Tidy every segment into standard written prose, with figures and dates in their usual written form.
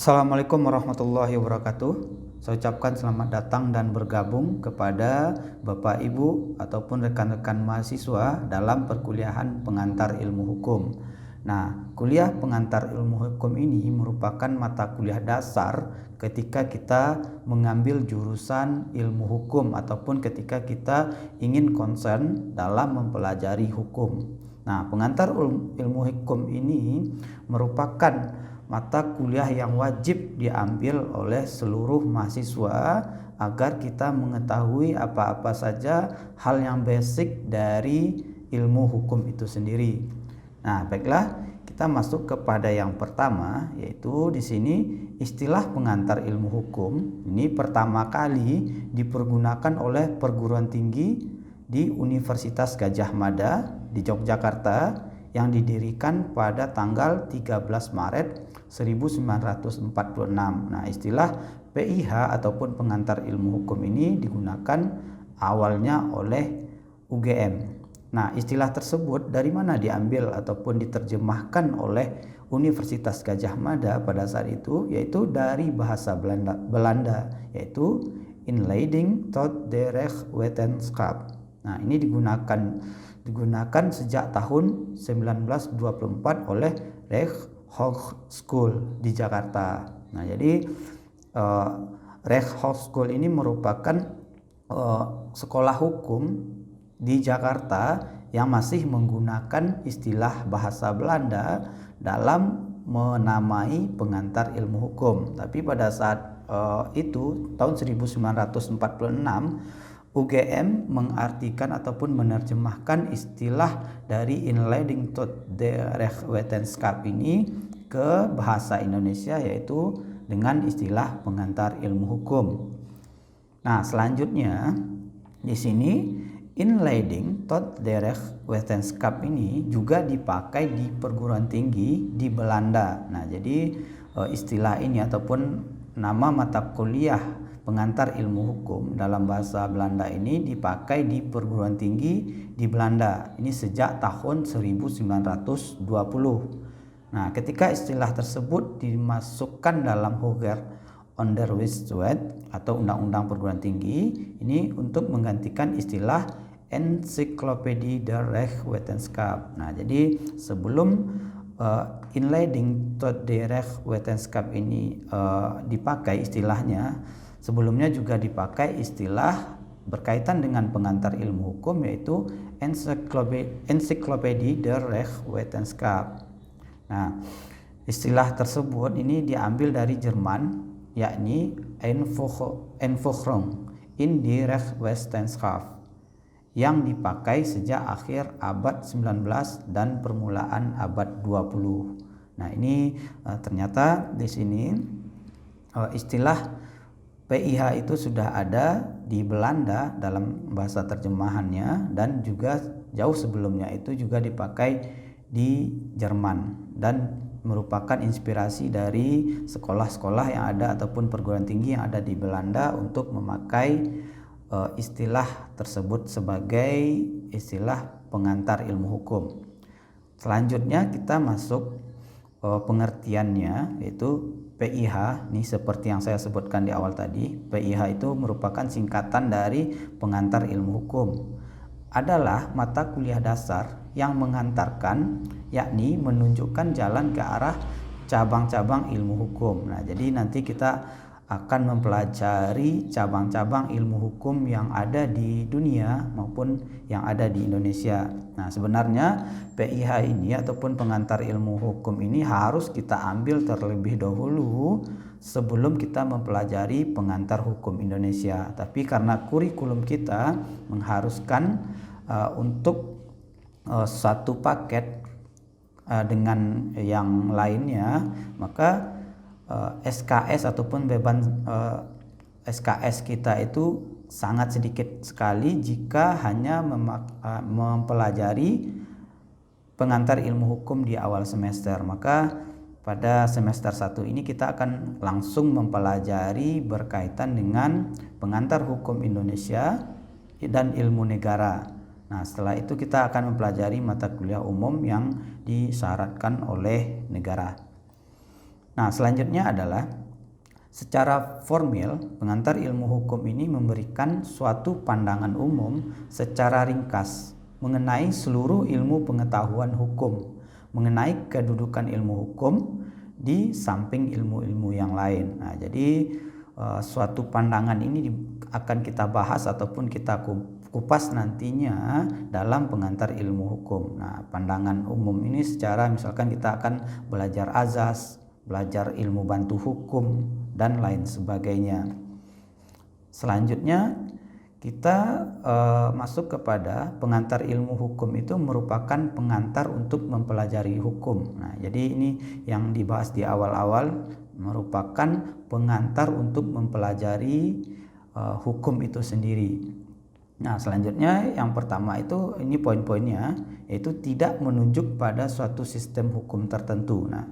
Assalamualaikum warahmatullahi wabarakatuh. Saya ucapkan selamat datang dan bergabung kepada Bapak Ibu ataupun rekan-rekan mahasiswa dalam perkuliahan pengantar ilmu hukum. Nah, kuliah pengantar ilmu hukum ini merupakan mata kuliah dasar ketika kita mengambil jurusan ilmu hukum ataupun ketika kita ingin concern dalam mempelajari hukum. Nah, pengantar ilmu hukum ini merupakan mata kuliah yang wajib diambil oleh seluruh mahasiswa agar kita mengetahui apa-apa saja hal yang basic dari ilmu hukum itu sendiri. Nah, baiklah, kita masuk kepada yang pertama, yaitu di sini istilah pengantar ilmu hukum ini pertama kali dipergunakan oleh perguruan tinggi di Universitas Gadjah Mada di Yogyakarta yang didirikan pada tanggal 13 Maret 1946. Nah, istilah PIH ataupun pengantar ilmu hukum ini digunakan awalnya oleh UGM. Nah, istilah tersebut dari mana diambil ataupun diterjemahkan oleh Universitas Gadjah Mada pada saat itu, yaitu dari bahasa Belanda yaitu Inleiding tot de Recht Wetenschap. Nah, ini digunakan sejak tahun 1924 oleh Rechtshogeschool di Jakarta. Nah, jadi Rechtshogeschool ini merupakan sekolah hukum di Jakarta yang masih menggunakan istilah bahasa Belanda dalam menamai pengantar ilmu hukum. Tapi pada saat itu tahun 1946 UGM mengartikan ataupun menerjemahkan istilah dari Inleiding tot de Recht Wetenschap ini ke bahasa Indonesia, yaitu dengan istilah pengantar ilmu hukum. Nah, selanjutnya di sini Inleiding tot de Recht Wetenschap ini juga dipakai di perguruan tinggi di Belanda. Nah, jadi istilah ini ataupun nama mata kuliah pengantar ilmu hukum dalam bahasa Belanda ini dipakai di perguruan tinggi di Belanda ini sejak tahun 1920. Nah, ketika istilah tersebut dimasukkan dalam Hoger Onderwijswet atau Undang-Undang Perguruan Tinggi ini untuk menggantikan istilah Encyclopedie der Recht Wetenschap. Nah, jadi sebelum Inleiding tot de Recht Wetenschap ini dipakai istilahnya, sebelumnya juga dipakai istilah berkaitan dengan pengantar ilmu hukum yaitu Encyclopedie der Recht Wetenschap. Nah, istilah tersebut ini diambil dari Jerman, yakni Einführung in die Rechtswissenschaft yang dipakai sejak akhir abad 19 dan permulaan abad 20. Nah, ini ternyata di sini istilah PIH itu sudah ada di Belanda dalam bahasa terjemahannya dan juga jauh sebelumnya itu juga dipakai di Jerman dan merupakan inspirasi dari sekolah-sekolah yang ada ataupun perguruan tinggi yang ada di Belanda untuk memakai istilah tersebut sebagai istilah pengantar ilmu hukum. Selanjutnya kita masuk pengertiannya, yaitu PIH. Ini seperti yang saya sebutkan di awal tadi, PIH itu merupakan singkatan dari pengantar ilmu hukum. Adalah mata kuliah dasar yang mengantarkan, yakni menunjukkan jalan ke arah cabang-cabang ilmu hukum. Nah, jadi nanti kita akan mempelajari cabang-cabang ilmu hukum yang ada di dunia maupun yang ada di Indonesia. Nah, sebenarnya PIH ini ataupun pengantar ilmu hukum ini harus kita ambil terlebih dahulu sebelum kita mempelajari pengantar hukum Indonesia. Tapi karena kurikulum kita mengharuskan untuk satu paket dengan yang lainnya, maka SKS ataupun beban SKS kita itu sangat sedikit sekali jika hanya mempelajari pengantar ilmu hukum di awal semester. Maka pada semester 1 ini kita akan langsung mempelajari berkaitan dengan pengantar hukum Indonesia dan ilmu negara. Nah, setelah itu kita akan mempelajari mata kuliah umum yang disyaratkan oleh negara. Nah, selanjutnya adalah secara formal, pengantar ilmu hukum ini memberikan suatu pandangan umum secara ringkas mengenai seluruh ilmu pengetahuan hukum, mengenai kedudukan ilmu hukum di samping ilmu-ilmu yang lain. Nah, jadi suatu pandangan ini akan kita bahas ataupun kita kupas nantinya dalam pengantar ilmu hukum. Nah, pandangan umum ini secara misalkan kita akan belajar azas, belajar ilmu bantu hukum, dan lain sebagainya. Selanjutnya kita masuk kepada pengantar ilmu hukum itu merupakan pengantar untuk mempelajari hukum. Nah, jadi ini yang dibahas di awal-awal merupakan pengantar untuk mempelajari hukum itu sendiri. Nah, selanjutnya yang pertama itu ini poin-poinnya, yaitu tidak menunjuk pada suatu sistem hukum tertentu. Nah,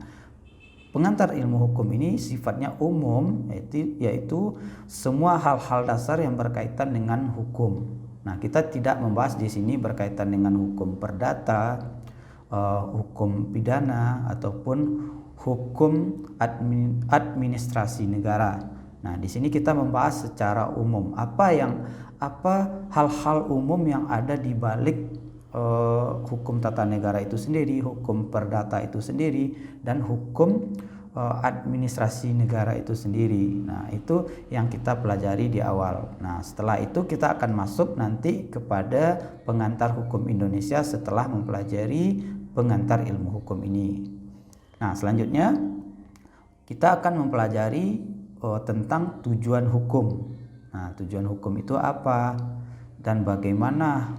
pengantar ilmu hukum ini sifatnya umum, yaitu semua hal-hal dasar yang berkaitan dengan hukum. Nah, kita tidak membahas di sini berkaitan dengan hukum perdata, hukum pidana ataupun hukum administrasi negara. Nah, di sini kita membahas secara umum apa hal-hal umum yang ada di balik hukum tata negara itu sendiri, hukum perdata itu sendiri, dan hukum administrasi negara itu sendiri. Nah, itu yang kita pelajari di awal. Nah, setelah itu kita akan masuk nanti kepada pengantar hukum Indonesia setelah mempelajari pengantar ilmu hukum ini. Nah, selanjutnya kita akan mempelajari tentang tujuan hukum. Nah, tujuan hukum itu apa dan bagaimana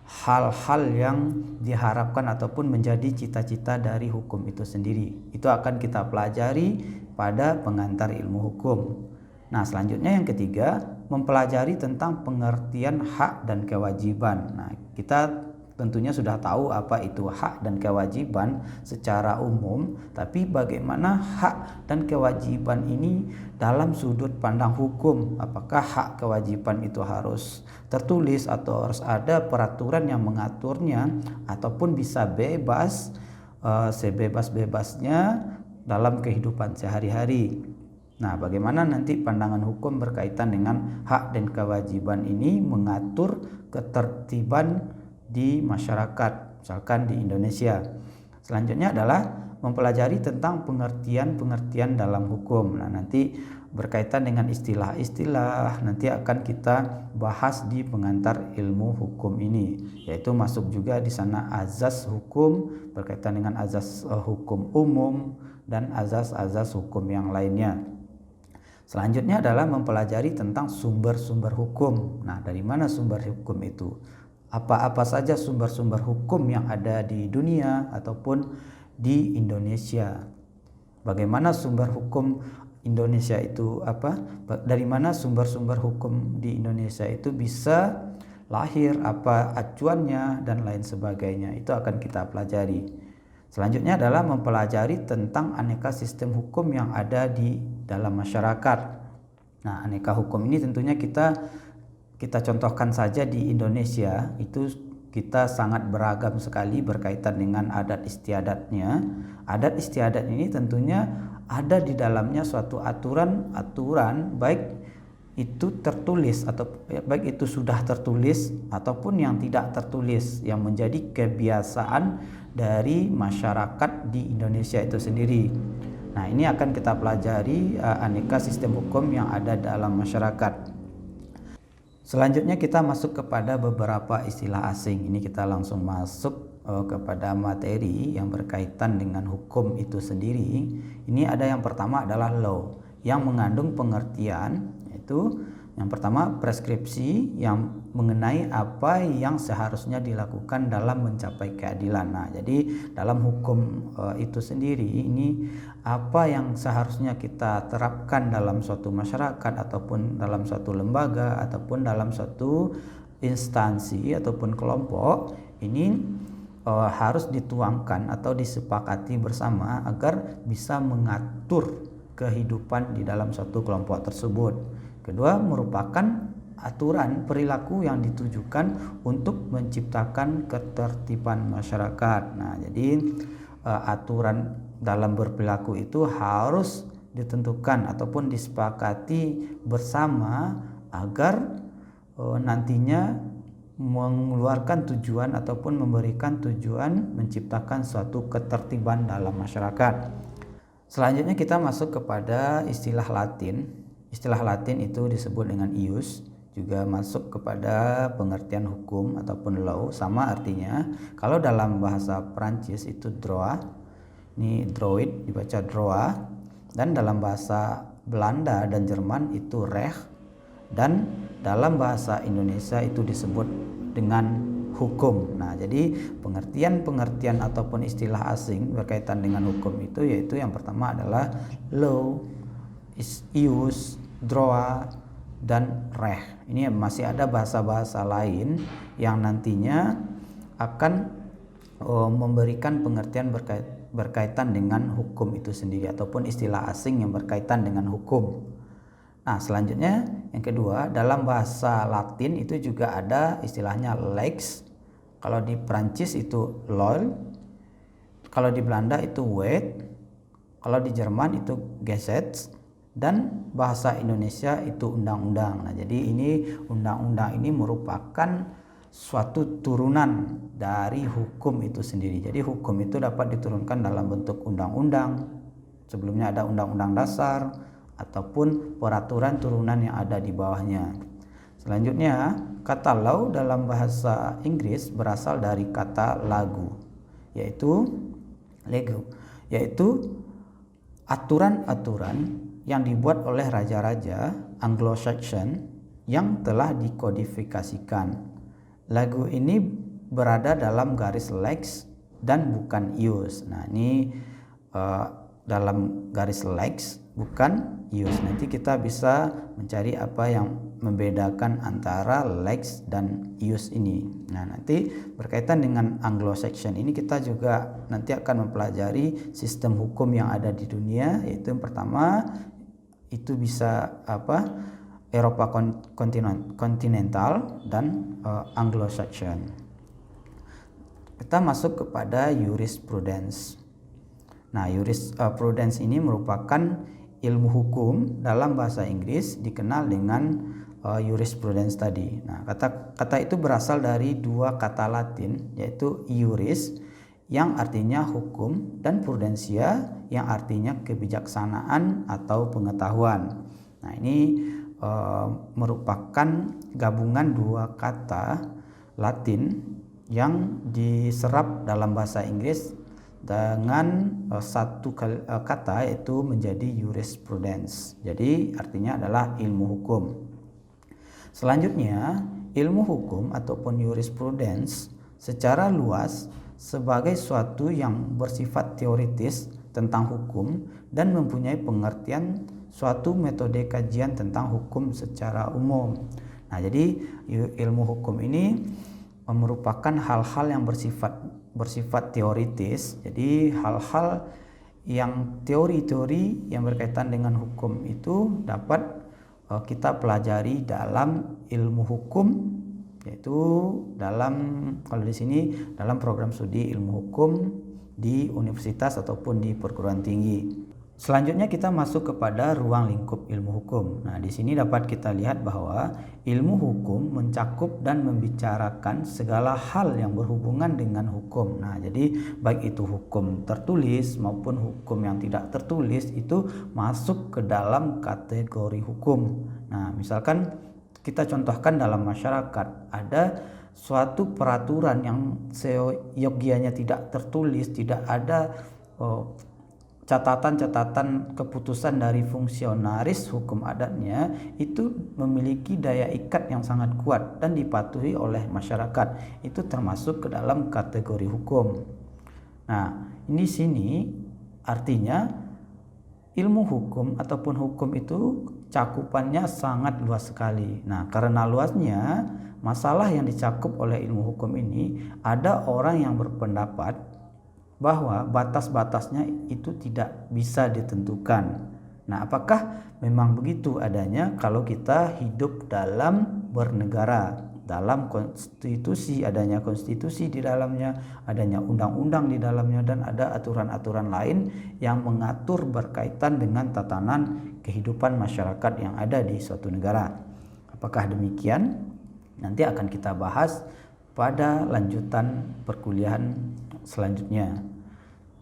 hal-hal yang diharapkan ataupun menjadi cita-cita dari hukum itu sendiri. Itu akan kita pelajari pada pengantar ilmu hukum. Nah, selanjutnya yang ketiga, mempelajari tentang pengertian hak dan kewajiban. Nah, kita tentunya sudah tahu apa itu hak dan kewajiban secara umum, tapi bagaimana hak dan kewajiban ini dalam sudut pandang hukum. Apakah hak kewajiban itu harus tertulis atau harus ada peraturan yang mengaturnya, ataupun bisa bebas sebebas-bebasnya dalam kehidupan sehari-hari. Nah, bagaimana nanti pandangan hukum berkaitan dengan hak dan kewajiban ini mengatur ketertiban di masyarakat, misalkan di Indonesia. Selanjutnya adalah mempelajari tentang pengertian-pengertian dalam hukum. Nah, nanti berkaitan dengan istilah-istilah nanti akan kita bahas di pengantar ilmu hukum ini, yaitu masuk juga di sana azas hukum berkaitan dengan azas hukum umum dan azas-azas hukum yang lainnya. Selanjutnya adalah mempelajari tentang sumber-sumber hukum. Nah, dari mana sumber hukum itu? Apa-apa saja sumber-sumber hukum yang ada di dunia ataupun di Indonesia. Bagaimana sumber hukum Indonesia itu apa? Dari mana sumber-sumber hukum di Indonesia itu bisa lahir, apa acuannya dan lain sebagainya. Itu akan kita pelajari. Selanjutnya adalah mempelajari tentang aneka sistem hukum yang ada di dalam masyarakat. Nah, aneka hukum ini tentunya kita contohkan saja di Indonesia, itu kita sangat beragam sekali berkaitan dengan adat istiadatnya. Adat istiadat ini tentunya ada di dalamnya suatu aturan baik itu tertulis atau baik itu sudah tertulis ataupun yang tidak tertulis, yang menjadi kebiasaan dari masyarakat di Indonesia itu sendiri. Nah, ini akan kita pelajari aneka sistem hukum yang ada dalam masyarakat. Selanjutnya kita masuk kepada beberapa istilah asing. Ini kita langsung masuk kepada materi yang berkaitan dengan hukum itu sendiri. Ini ada yang pertama adalah law, yang mengandung pengertian, yaitu yang pertama preskripsi yang mengenai apa yang seharusnya dilakukan dalam mencapai keadilan. Nah, jadi dalam hukum itu sendiri ini apa yang seharusnya kita terapkan dalam suatu masyarakat ataupun dalam suatu lembaga ataupun dalam suatu instansi ataupun kelompok ini harus dituangkan atau disepakati bersama agar bisa mengatur kehidupan di dalam suatu kelompok tersebut. Kedua, merupakan aturan perilaku yang ditujukan untuk menciptakan ketertiban masyarakat. Nah, jadi aturan dalam berperilaku itu harus ditentukan ataupun disepakati bersama agar nantinya mengeluarkan tujuan ataupun memberikan tujuan menciptakan suatu ketertiban dalam masyarakat. Selanjutnya kita masuk kepada istilah Latin. Istilah Latin itu disebut dengan ius, juga masuk kepada pengertian hukum ataupun law, sama artinya. Kalau dalam bahasa Prancis itu droit, ini droit dibaca droit, dan dalam bahasa Belanda dan Jerman itu recht, dan dalam bahasa Indonesia itu disebut dengan hukum. Nah, jadi pengertian ataupun istilah asing berkaitan dengan hukum itu yaitu yang pertama adalah law, ius, droit, dan recht. Ini masih ada bahasa-bahasa lain yang nantinya akan memberikan pengertian berkaitan dengan hukum itu sendiri ataupun istilah asing yang berkaitan dengan hukum. Nah, selanjutnya yang kedua, dalam bahasa Latin itu juga ada istilahnya lex. Kalau di Prancis itu loi, kalau di Belanda itu wet, kalau di Jerman itu Gesetz, dan bahasa Indonesia itu undang-undang. Nah, jadi ini undang-undang ini merupakan suatu turunan dari hukum itu sendiri. Jadi hukum itu dapat diturunkan dalam bentuk undang-undang. Sebelumnya ada undang-undang dasar ataupun peraturan turunan yang ada di bawahnya. Selanjutnya, kata law dalam bahasa Inggris berasal dari kata lagu, yaitu aturan-aturan yang dibuat oleh raja-raja Anglo-Saxon yang telah dikodifikasikan. Lagu ini berada dalam garis lex dan bukan ius. Nah, ini dalam garis lex bukan ius. Nanti kita bisa mencari apa yang membedakan antara lex dan ius ini. Nah, nanti berkaitan dengan Anglo-Saxon ini kita juga nanti akan mempelajari sistem hukum yang ada di dunia, yaitu yang pertama itu bisa Eropa kontinental dan Anglo-Saxon. Kita masuk kepada jurisprudence. Nah, jurisprudence ini merupakan ilmu hukum dalam bahasa Inggris dikenal dengan jurisprudence tadi. Nah, kata itu berasal dari dua kata Latin, yaitu iuris yang artinya hukum dan prudensia yang artinya kebijaksanaan atau pengetahuan. Nah, ini merupakan gabungan dua kata Latin yang diserap dalam bahasa Inggris dengan satu kata, yaitu menjadi jurisprudence. Jadi artinya adalah ilmu hukum. Selanjutnya, ilmu hukum ataupun jurisprudence secara luas sebagai suatu yang bersifat teoritis tentang hukum dan mempunyai pengertian suatu metode kajian tentang hukum secara umum. Nah, jadi ilmu hukum ini merupakan hal-hal yang bersifat teoritis. Jadi hal-hal yang teori-teori yang berkaitan dengan hukum itu dapat kita pelajari dalam ilmu hukum, yaitu kalau di sini dalam program studi ilmu hukum di universitas ataupun di perguruan tinggi. Selanjutnya kita masuk kepada ruang lingkup ilmu hukum. Nah, di sini dapat kita lihat bahwa ilmu hukum mencakup dan membicarakan segala hal yang berhubungan dengan hukum. Nah, jadi baik itu hukum tertulis maupun hukum yang tidak tertulis itu masuk ke dalam kategori hukum. Nah, misalkan kita contohkan dalam masyarakat ada suatu peraturan yang seyogianya tidak tertulis, tidak ada catatan-catatan keputusan dari fungsionaris hukum adatnya, itu memiliki daya ikat yang sangat kuat dan dipatuhi oleh masyarakat. Itu termasuk ke dalam kategori hukum. Nah, ini sini artinya ilmu hukum ataupun hukum itu cakupannya sangat luas sekali. Nah, karena luasnya masalah yang dicakup oleh ilmu hukum ini, ada orang yang berpendapat bahwa batas-batasnya itu tidak bisa ditentukan. Nah, apakah memang begitu adanya kalau kita hidup dalam bernegara? dalam konstitusi, adanya konstitusi di dalamnya, adanya undang-undang di dalamnya, dan ada aturan-aturan lain yang mengatur berkaitan dengan tatanan kehidupan masyarakat yang ada di suatu negara. Apakah demikian? Nanti akan kita bahas pada lanjutan perkuliahan selanjutnya.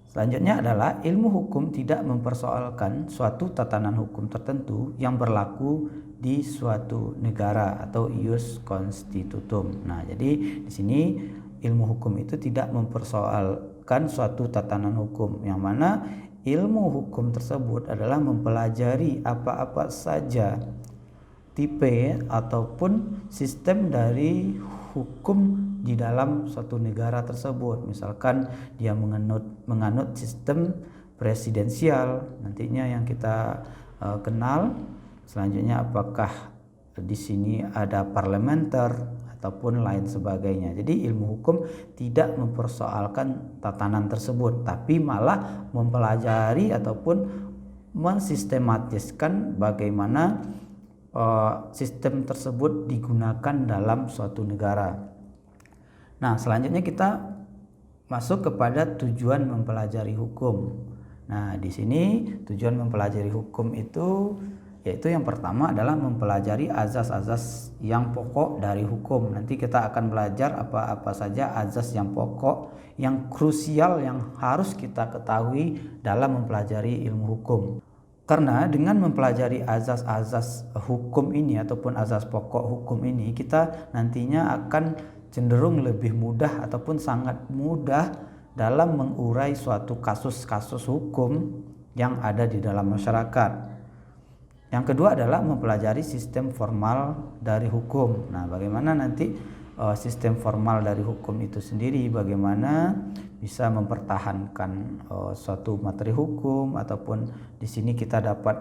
Selanjutnya adalah ilmu hukum tidak mempersoalkan suatu tatanan hukum tertentu yang berlaku di suatu negara atau ius constitutum. Nah, jadi di sini ilmu hukum itu tidak mempersoalkan suatu tatanan hukum, yang mana ilmu hukum tersebut adalah mempelajari apa-apa saja tipe ataupun sistem dari hukum di dalam suatu negara tersebut. Misalkan dia menganut sistem presidensial, nantinya yang kita kenal. Selanjutnya apakah di sini ada parlementer ataupun lain sebagainya. Jadi ilmu hukum tidak mempersoalkan tatanan tersebut, tapi malah mempelajari ataupun mensistematiskan bagaimana sistem tersebut digunakan dalam suatu negara. Nah, selanjutnya kita masuk kepada tujuan mempelajari hukum. Nah, di sini tujuan mempelajari hukum itu yaitu yang pertama adalah mempelajari azas-azas yang pokok dari hukum. Nanti kita akan belajar apa-apa saja azas yang pokok, yang krusial, yang harus kita ketahui dalam mempelajari ilmu hukum. Karena dengan mempelajari azas-azas hukum ini ataupun azas pokok hukum ini, kita nantinya akan cenderung lebih mudah ataupun sangat mudah dalam mengurai suatu kasus-kasus hukum yang ada di dalam masyarakat. Yang kedua adalah mempelajari sistem formal dari hukum. Nah, bagaimana nanti sistem formal dari hukum itu sendiri, bagaimana bisa mempertahankan suatu materi hukum, ataupun di sini kita dapat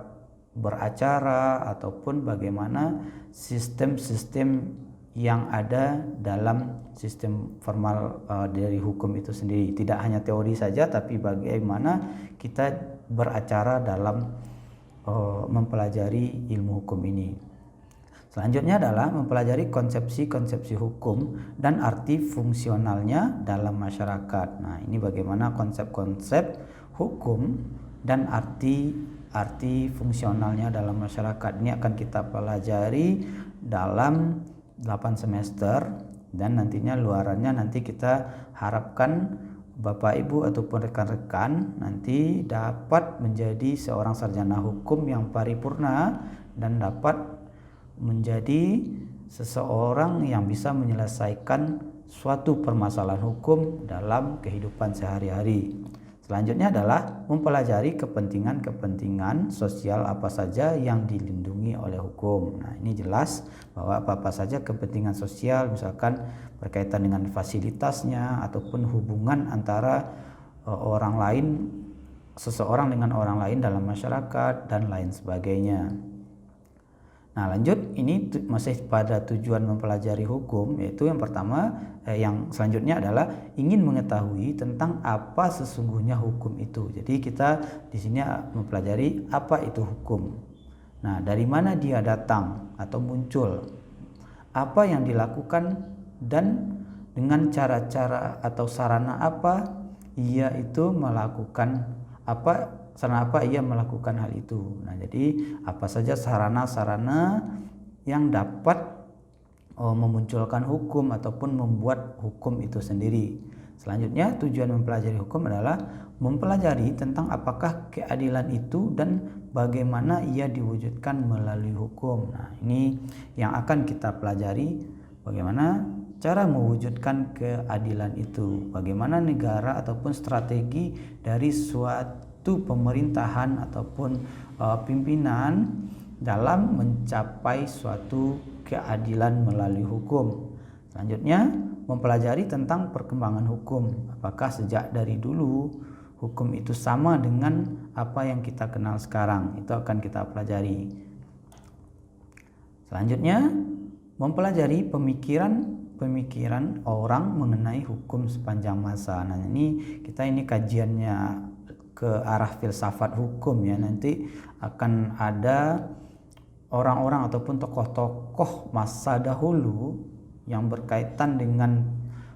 beracara, ataupun bagaimana sistem-sistem yang ada dalam sistem formal dari hukum itu sendiri. Tidak hanya teori saja, tapi bagaimana kita beracara dalam mempelajari ilmu hukum ini. Selanjutnya adalah mempelajari konsepsi-konsepsi hukum dan arti fungsionalnya dalam masyarakat. Nah, ini bagaimana konsep-konsep hukum dan arti fungsionalnya dalam masyarakat. Ini akan kita pelajari dalam 8 semester, dan nantinya luarannya nanti kita harapkan Bapak Ibu ataupun rekan-rekan nanti dapat menjadi seorang sarjana hukum yang paripurna dan dapat menjadi seseorang yang bisa menyelesaikan suatu permasalahan hukum dalam kehidupan sehari-hari. Selanjutnya adalah mempelajari kepentingan-kepentingan sosial apa saja yang dilindungi oleh hukum. Nah, ini jelas bahwa apa-apa saja kepentingan sosial, misalkan berkaitan dengan fasilitasnya ataupun hubungan antara orang lain, seseorang dengan orang lain dalam masyarakat dan lain sebagainya. Nah, lanjut, ini masih pada tujuan mempelajari hukum, yaitu yang pertama, yang selanjutnya adalah ingin mengetahui tentang apa sesungguhnya hukum itu. Jadi kita di sini mempelajari apa itu hukum. Nah, dari mana dia datang atau muncul, apa yang dilakukan, dan dengan cara-cara atau sarana apa ia itu melakukan sarana apa ia melakukan hal itu. Nah, jadi apa saja sarana-sarana yang dapat memunculkan hukum ataupun membuat hukum itu sendiri. Selanjutnya, tujuan mempelajari hukum adalah mempelajari tentang apakah keadilan itu dan bagaimana ia diwujudkan melalui hukum. Nah, ini yang akan kita pelajari, bagaimana cara mewujudkan keadilan itu, bagaimana negara ataupun strategi dari suatu pemerintahan ataupun pimpinan dalam mencapai suatu keadilan melalui hukum. Selanjutnya, mempelajari tentang perkembangan hukum. Apakah sejak dari dulu hukum itu sama dengan apa yang kita kenal sekarang? Itu akan kita pelajari. Selanjutnya, mempelajari pemikiran orang mengenai hukum sepanjang masa. Nah, ini kajiannya ke arah filsafat hukum ya. Nanti akan ada orang-orang ataupun tokoh-tokoh masa dahulu yang berkaitan dengan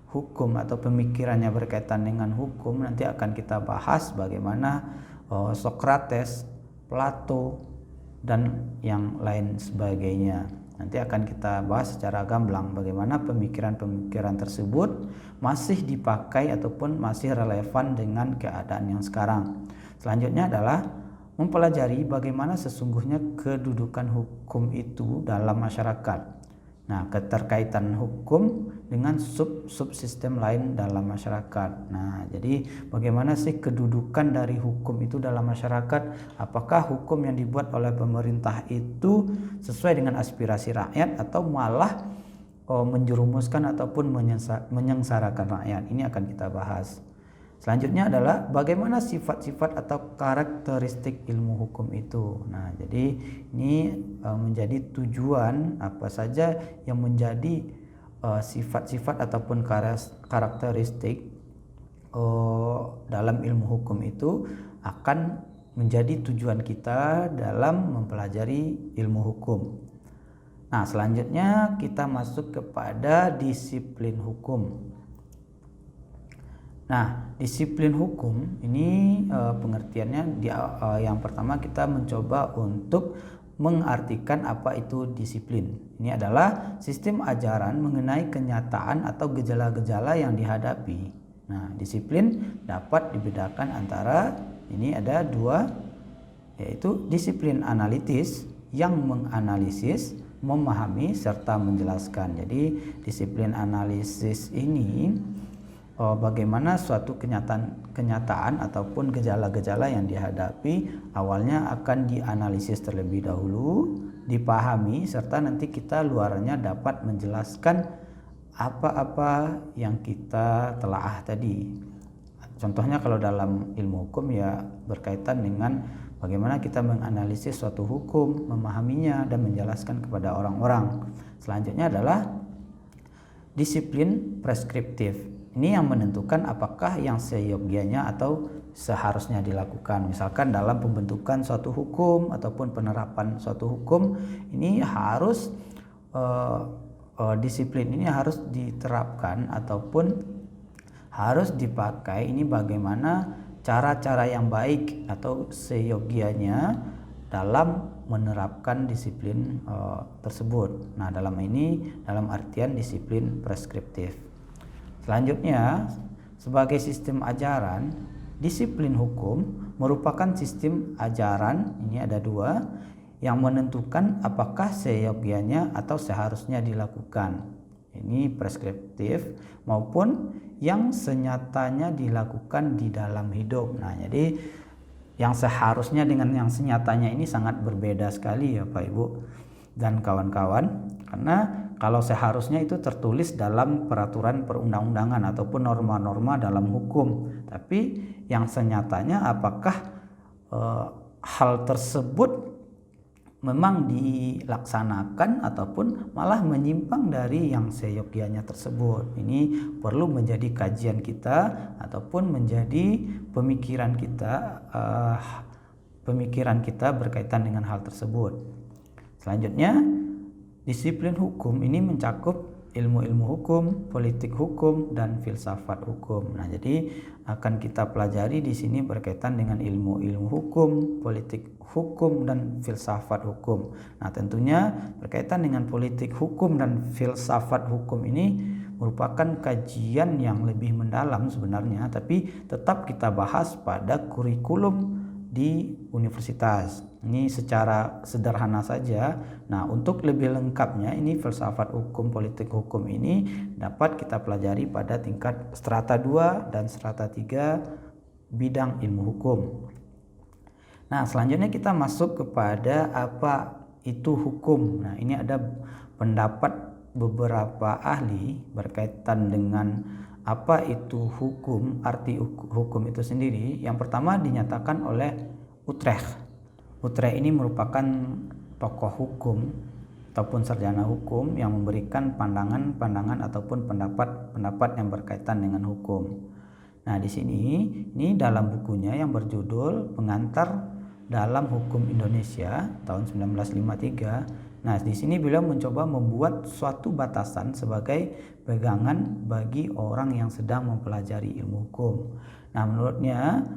hukum atau pemikirannya berkaitan dengan hukum nanti akan kita bahas bagaimana Socrates, Plato, dan yang lain sebagainya. Nanti akan kita bahas secara gamblang bagaimana pemikiran-pemikiran tersebut masih dipakai ataupun masih relevan dengan keadaan yang sekarang. Selanjutnya adalah mempelajari bagaimana sesungguhnya kedudukan hukum itu dalam masyarakat. Nah, keterkaitan hukum dengan subsistem lain dalam masyarakat. Nah, jadi bagaimana sih kedudukan dari hukum itu dalam masyarakat? Apakah hukum yang dibuat oleh pemerintah itu sesuai dengan aspirasi rakyat atau malah menjerumuskan ataupun menyengsarakan rakyat? Ini akan kita bahas. Selanjutnya adalah bagaimana sifat-sifat atau karakteristik ilmu hukum itu. Nah, jadi ini menjadi tujuan apa saja yang menjadi sifat-sifat ataupun karakteristik dalam ilmu hukum itu akan menjadi tujuan kita dalam mempelajari ilmu hukum. Nah, selanjutnya kita masuk kepada disiplin hukum. Nah, disiplin hukum ini pengertiannya yang pertama kita mencoba untuk mengartikan apa itu disiplin. Ini adalah sistem ajaran mengenai kenyataan atau gejala-gejala yang dihadapi. Nah, disiplin dapat dibedakan antara ini ada dua, yaitu disiplin analitis yang menganalisis, memahami serta menjelaskan. Jadi disiplin analisis ini bagaimana suatu kenyataan ataupun gejala-gejala yang dihadapi awalnya akan dianalisis terlebih dahulu, dipahami, serta nanti kita luarnya dapat menjelaskan apa-apa yang kita telaah tadi. Contohnya kalau dalam ilmu hukum ya berkaitan dengan bagaimana kita menganalisis suatu hukum, memahaminya dan menjelaskan kepada orang-orang. Selanjutnya adalah disiplin preskriptif. Ini yang menentukan apakah yang seyogyanya atau seharusnya dilakukan. Misalkan dalam pembentukan suatu hukum ataupun penerapan suatu hukum, ini harus disiplin ini harus diterapkan ataupun harus dipakai. Ini bagaimana cara-cara yang baik atau seyogyanya dalam menerapkan disiplin tersebut. Nah, dalam artian disiplin preskriptif. Selanjutnya, sebagai sistem ajaran, disiplin hukum merupakan sistem ajaran, ini ada dua, yang menentukan apakah seyogyanya atau seharusnya dilakukan. Ini preskriptif maupun yang senyatanya dilakukan di dalam hidup. Nah, jadi yang seharusnya dengan yang senyatanya ini sangat berbeda sekali ya Pak Ibu dan kawan-kawan, karena kalau seharusnya itu tertulis dalam peraturan perundang-undangan ataupun norma-norma dalam hukum, tapi yang senyatanya apakah hal tersebut memang dilaksanakan ataupun malah menyimpang dari yang seyogyanya tersebut. Ini perlu menjadi kajian kita ataupun menjadi pemikiran kita berkaitan dengan hal tersebut. Selanjutnya, disiplin hukum ini mencakup ilmu-ilmu hukum, politik hukum, dan filsafat hukum. Nah, jadi akan kita pelajari di sini berkaitan dengan ilmu-ilmu hukum, politik hukum, dan filsafat hukum. Nah, tentunya berkaitan dengan politik hukum dan filsafat hukum ini merupakan kajian yang lebih mendalam sebenarnya, tapi tetap kita bahas pada kurikulum di universitas. Ini secara sederhana saja. Nah, untuk lebih lengkapnya ini filsafat hukum, politik hukum ini dapat kita pelajari pada tingkat strata 2 dan strata 3 bidang ilmu hukum. Nah, selanjutnya kita masuk kepada apa itu hukum. Nah, ini ada pendapat beberapa ahli berkaitan dengan apa itu hukum, arti hukum itu sendiri. Yang pertama dinyatakan oleh Utrecht. Utrecht ini merupakan tokoh hukum ataupun sarjana hukum yang memberikan pandangan-pandangan ataupun pendapat-pendapat yang berkaitan dengan hukum. Nah, di sini ini dalam bukunya yang berjudul Pengantar dalam Hukum Indonesia tahun 1953. Nah, di sini beliau mencoba membuat suatu batasan sebagai pegangan bagi orang yang sedang mempelajari ilmu hukum. Nah, menurutnya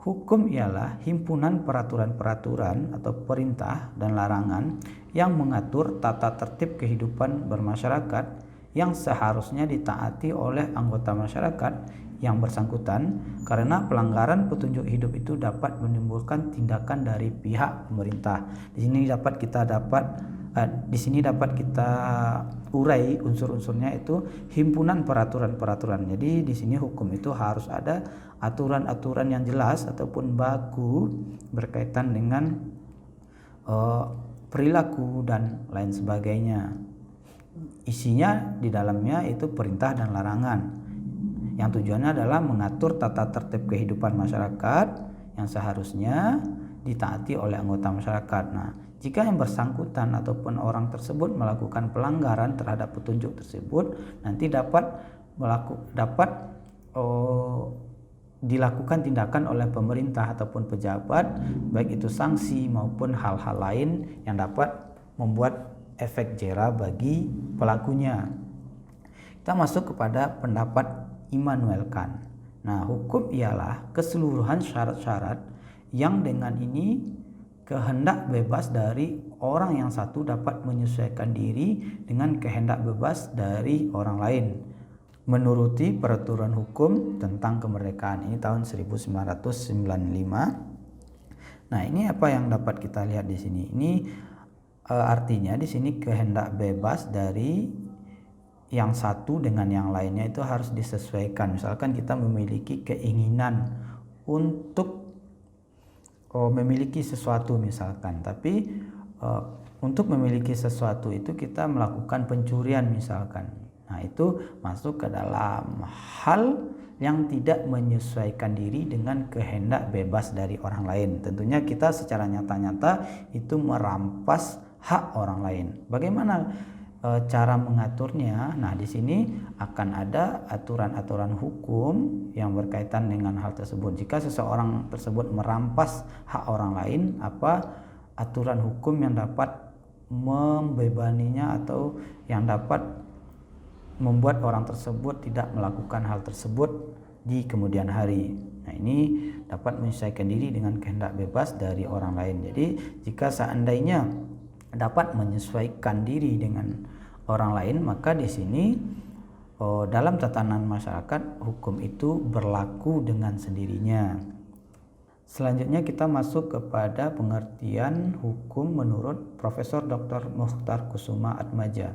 hukum ialah himpunan peraturan-peraturan atau perintah dan larangan yang mengatur tata tertib kehidupan bermasyarakat yang seharusnya ditaati oleh anggota masyarakat yang bersangkutan, karena pelanggaran petunjuk hidup itu dapat menimbulkan tindakan dari pihak pemerintah. Di sini dapat kita urai unsur-unsurnya itu himpunan peraturan-peraturan. Jadi di sini hukum itu harus ada aturan-aturan yang jelas ataupun baku berkaitan dengan perilaku dan lain sebagainya. Isinya di dalamnya itu perintah dan larangan, yang tujuannya adalah mengatur tata tertib kehidupan masyarakat yang seharusnya ditaati oleh anggota masyarakat. Nah, jika yang bersangkutan ataupun orang tersebut melakukan pelanggaran terhadap petunjuk tersebut, nanti dapat dilakukan tindakan oleh pemerintah ataupun pejabat, baik itu sanksi maupun hal-hal lain yang dapat membuat efek jera bagi pelakunya. Kita masuk kepada pendapat Immanuel Kant. Nah, hukum ialah keseluruhan syarat-syarat yang dengan ini kehendak bebas dari orang yang satu dapat menyesuaikan diri dengan kehendak bebas dari orang lain menuruti peraturan hukum tentang kemerdekaan. Ini tahun 1995. Nah, ini apa yang dapat kita lihat di sini? Ini artinya di sini kehendak bebas dari yang satu dengan yang lainnya itu harus disesuaikan. Misalkan kita memiliki keinginan untuk memiliki sesuatu misalkan, tapi untuk memiliki sesuatu itu kita melakukan pencurian misalkan. Nah, itu masuk ke dalam hal yang tidak menyesuaikan diri dengan kehendak bebas dari orang lain. Tentunya kita secara nyata-nyata itu merampas hak orang lain. Bagaimana cara mengaturnya? Nah, di sini akan ada aturan-aturan hukum yang berkaitan dengan hal tersebut. Jika seseorang tersebut merampas hak orang lain, apa aturan hukum yang dapat membebaninya atau yang dapat membuat orang tersebut tidak melakukan hal tersebut di kemudian hari. Nah, ini dapat menyesuaikan diri dengan kehendak bebas dari orang lain. Jadi, jika seandainya dapat menyesuaikan diri dengan orang lain, maka di sini dalam tatanan masyarakat hukum itu berlaku dengan sendirinya. Selanjutnya kita masuk kepada pengertian hukum menurut Profesor Dr. Mukhtar Kusuma Atmaja.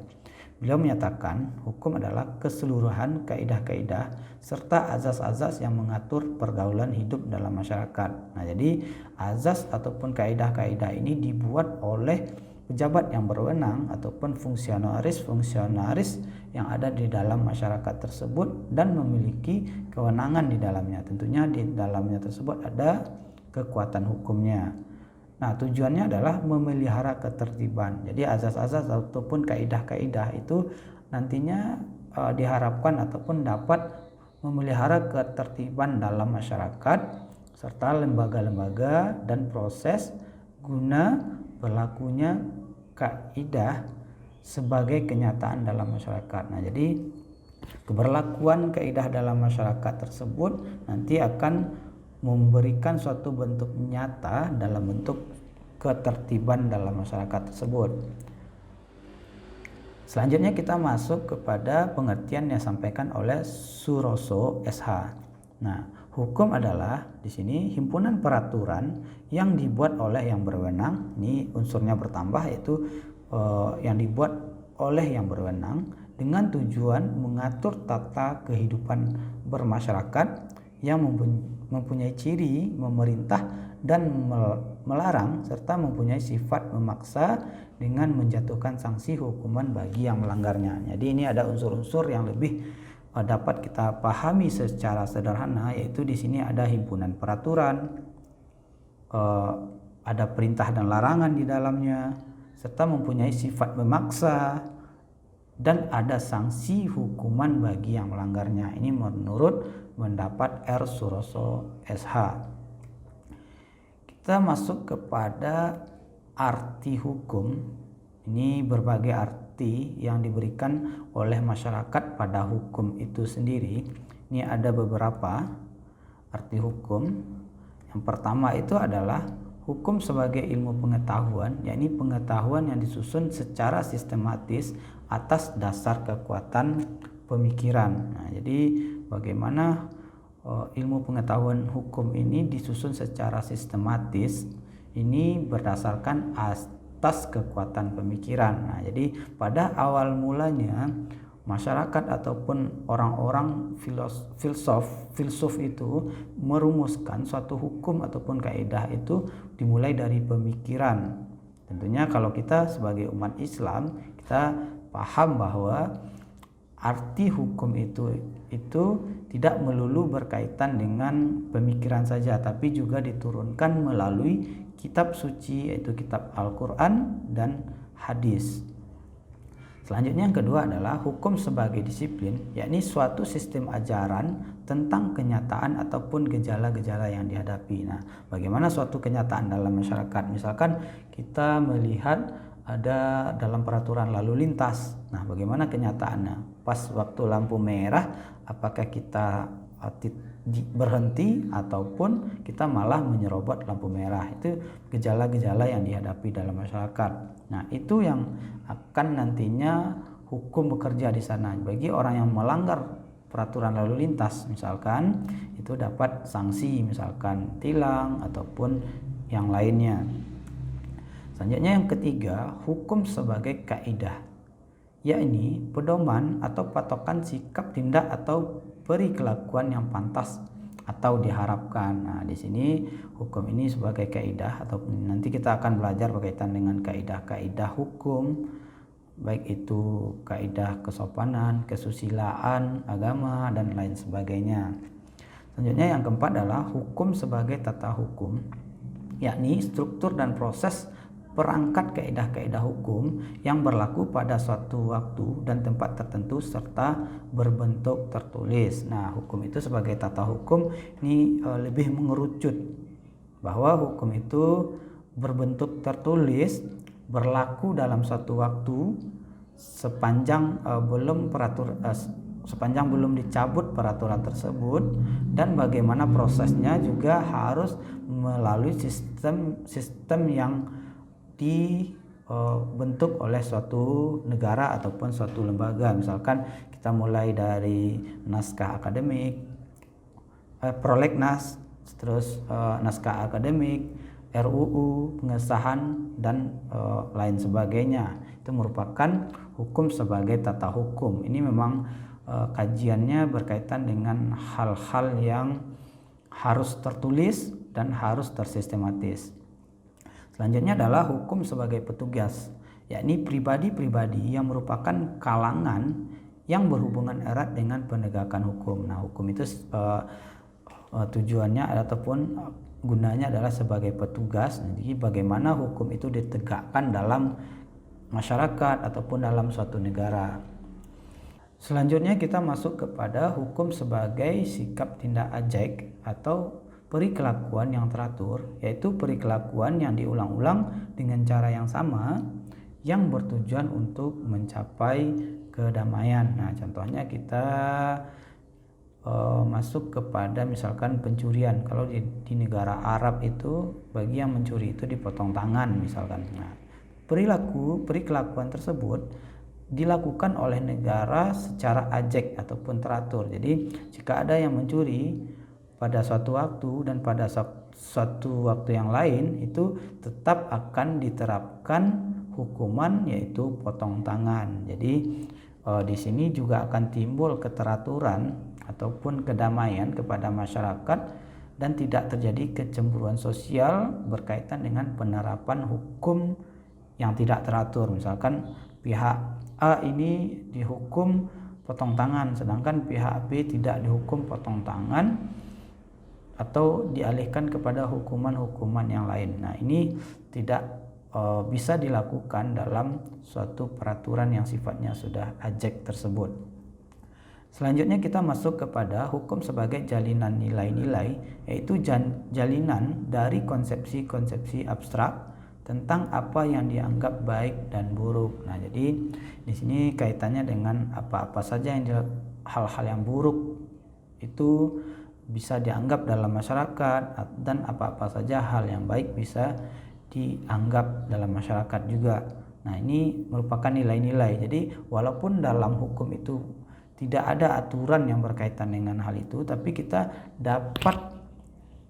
Beliau menyatakan hukum adalah keseluruhan kaidah-kaidah serta azas-azas yang mengatur pergaulan hidup dalam masyarakat. Nah, jadi azas ataupun kaidah-kaidah ini dibuat oleh pejabat yang berwenang ataupun fungsionaris yang ada di dalam masyarakat tersebut dan memiliki kewenangan di dalamnya. Tentunya di dalamnya tersebut ada kekuatan hukumnya. Nah, tujuannya adalah memelihara ketertiban. Jadi azas-azas ataupun kaidah-kaidah itu nantinya diharapkan ataupun dapat memelihara ketertiban dalam masyarakat serta lembaga-lembaga dan proses guna berlakunya kaidah sebagai kenyataan dalam masyarakat. Nah, jadi keberlakuan kaidah dalam masyarakat tersebut nanti akan memberikan suatu bentuk nyata dalam bentuk ketertiban dalam masyarakat tersebut. Selanjutnya kita masuk kepada pengertian yang disampaikan oleh Suroso SH. Nah, hukum adalah di sini himpunan peraturan yang dibuat oleh yang berwenang. Ini unsurnya bertambah, yaitu yang dibuat oleh yang berwenang dengan tujuan mengatur tata kehidupan bermasyarakat yang mempunyai ciri memerintah dan melarang serta mempunyai sifat memaksa dengan menjatuhkan sanksi hukuman bagi yang melanggarnya. Jadi ini ada unsur-unsur yang lebih dapat kita pahami secara sederhana, yaitu di sini ada himpunan peraturan, ada perintah dan larangan di dalamnya, serta mempunyai sifat memaksa dan ada sanksi hukuman bagi yang melanggarnya. Ini menurut pendapat R. Suroso SH. Kita masuk kepada arti hukum. Ini berbagai arti yang diberikan oleh masyarakat pada hukum itu sendiri. Ini ada beberapa arti hukum. Yang pertama itu adalah hukum sebagai ilmu pengetahuan, yakni pengetahuan yang disusun secara sistematis atas dasar kekuatan pemikiran. Nah, jadi bagaimana ilmu pengetahuan hukum ini disusun secara sistematis, ini berdasarkan atas kekuatan pemikiran. Nah, jadi pada awal mulanya masyarakat ataupun orang-orang filsuf itu merumuskan suatu hukum ataupun kaidah itu dimulai dari pemikiran. Tentunya kalau kita sebagai umat Islam, kita paham bahwa arti hukum itu tidak melulu berkaitan dengan pemikiran saja, tapi juga diturunkan melalui kitab suci, yaitu kitab Al-Quran dan hadis. Selanjutnya yang kedua adalah hukum sebagai disiplin, yakni suatu sistem ajaran tentang kenyataan ataupun gejala-gejala yang dihadapi. Nah, bagaimana suatu kenyataan dalam masyarakat? Misalkan kita melihat ada dalam peraturan lalu lintas. Nah, bagaimana kenyataannya? Pas waktu lampu merah, apakah kita berhenti ataupun kita malah menyerobot lampu merah? Itu gejala-gejala yang dihadapi dalam masyarakat. Nah, itu yang akan nantinya hukum bekerja di sana. Bagi orang yang melanggar peraturan lalu lintas, misalkan itu dapat sanksi, misalkan tilang ataupun yang lainnya. Selanjutnya yang ketiga, hukum sebagai kaidah, yakni pedoman atau patokan sikap, tindak atau perikelakuan yang pantas atau diharapkan. Nah, di sini hukum ini sebagai kaidah, atau nanti kita akan belajar berkaitan dengan kaidah-kaidah hukum, baik itu kaidah kesopanan, kesusilaan, agama, dan lain sebagainya. Selanjutnya yang keempat adalah hukum sebagai tata hukum, yakni struktur dan proses perangkat kaidah-kaidah hukum yang berlaku pada suatu waktu dan tempat tertentu serta berbentuk tertulis. Nah, hukum itu sebagai tata hukum ini lebih mengerucut bahwa hukum itu berbentuk tertulis, berlaku dalam suatu waktu sepanjang belum dicabut peraturan tersebut, dan bagaimana prosesnya juga harus melalui sistem yang dibentuk oleh suatu negara ataupun suatu lembaga. Misalkan kita mulai dari naskah akademik, prolegnas, terus naskah akademik, RUU, pengesahan, dan lain sebagainya. Itu merupakan hukum sebagai tata hukum. Ini memang kajiannya berkaitan dengan hal-hal yang harus tertulis dan harus tersistematis. Selanjutnya adalah hukum sebagai petugas, yakni pribadi-pribadi yang merupakan kalangan yang berhubungan erat dengan penegakan hukum. Nah, hukum itu tujuannya ataupun gunanya adalah sebagai petugas. Jadi bagaimana hukum itu ditegakkan dalam masyarakat ataupun dalam suatu negara. Selanjutnya kita masuk kepada hukum sebagai sikap tindak ajek atau perikelakuan yang teratur, yaitu perikelakuan yang diulang-ulang dengan cara yang sama yang bertujuan untuk mencapai kedamaian. Nah, contohnya kita masuk kepada misalkan pencurian. Kalau di negara Arab itu bagi yang mencuri itu dipotong tangan misalkan. Nah, perikelakuan tersebut dilakukan oleh negara secara ajek ataupun teratur. Jadi jika ada yang mencuri pada suatu waktu dan pada suatu waktu yang lain, itu tetap akan diterapkan hukuman yaitu potong tangan. Jadi di sini juga akan timbul keteraturan ataupun kedamaian kepada masyarakat dan tidak terjadi kecemburuan sosial berkaitan dengan penerapan hukum yang tidak teratur. Misalkan pihak A ini dihukum potong tangan sedangkan pihak B tidak dihukum potong tangan atau dialihkan kepada hukuman-hukuman yang lain. Nah, ini tidak bisa dilakukan dalam suatu peraturan yang sifatnya sudah ajek tersebut. Selanjutnya kita masuk kepada hukum sebagai jalinan nilai-nilai, yaitu jalinan dari konsepsi-konsepsi abstrak tentang apa yang dianggap baik dan buruk. Nah, jadi di sini kaitannya dengan apa-apa saja yang hal-hal yang buruk itu bisa dianggap dalam masyarakat, dan apa-apa saja hal yang baik bisa dianggap dalam masyarakat juga. Nah, ini merupakan nilai-nilai. Jadi walaupun dalam hukum itu tidak ada aturan yang berkaitan dengan hal itu, tapi kita dapat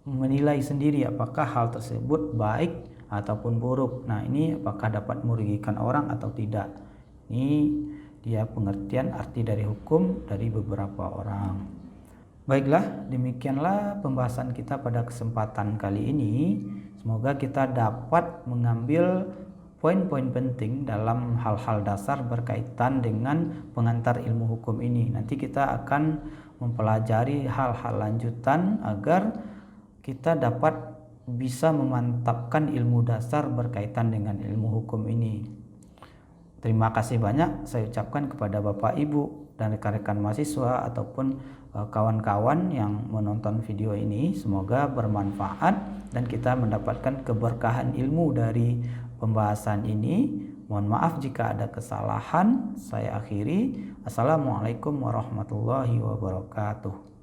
menilai sendiri apakah hal tersebut baik ataupun buruk. Nah, ini apakah dapat merugikan orang atau tidak. Ini dia pengertian arti dari hukum dari beberapa orang. Baiklah, demikianlah pembahasan kita pada kesempatan kali ini. Semoga kita dapat mengambil poin-poin penting dalam hal-hal dasar berkaitan dengan pengantar ilmu hukum ini. Nanti kita akan mempelajari hal-hal lanjutan agar kita dapat bisa memantapkan ilmu dasar berkaitan dengan ilmu hukum ini. Terima kasih banyak saya ucapkan kepada Bapak Ibu dan rekan-rekan mahasiswa ataupun kawan-kawan yang menonton video ini. Semoga bermanfaat dan kita mendapatkan keberkahan ilmu dari pembahasan ini. Mohon maaf jika ada kesalahan. Saya akhiri. Assalamualaikum warahmatullahi wabarakatuh.